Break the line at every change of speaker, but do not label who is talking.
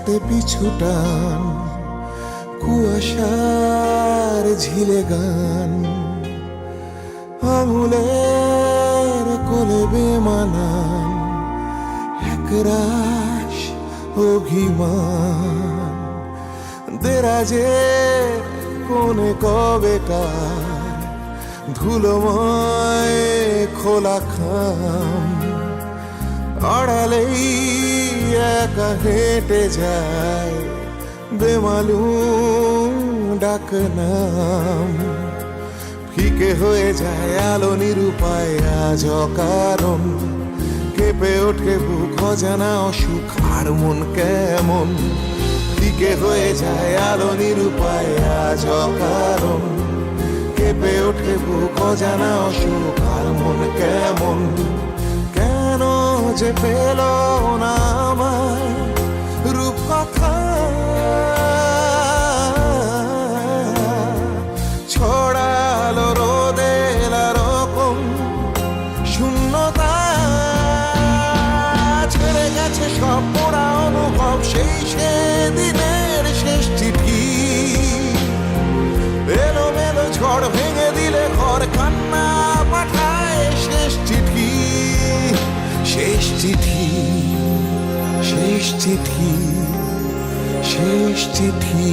কাটে পিছু টান, কুয়াশার ঝিলে গান, আঙুলের কোলে বেমানান একরাশ অভিমান। দেরাজের কোণে কবেকার ধুলোময় খোলা খাম, আড়ালেই একা হেঁটে যায় বেমালুম ডাকনাম। ফিকে হয়ে যায় আলো নিরুপায় আজ অকারণ, কেঁপে ওঠে বুক অজানা অসুখ আর মন কেমন। ফিকে হয়ে যায় আলো নিরুপায় আজ অকারণ, কেঁপে ওঠে বুক অজানা অসুখ আর মন কেমন। কেন যে পেল না আমায় রূপকথা, ছড়ালো রোদের রকম শূন্যতা। ছেড়ে গেছে সব পোড়া অনুভব, সেই সেদিনের শেষ চিঠি। এলো মেলো ঝড় ভেঙে দিলে ঘর, কান্না পাঠায় শেষ চিঠি। শেষ চিঠি, শেষ চিঠি, শেষ চিঠি।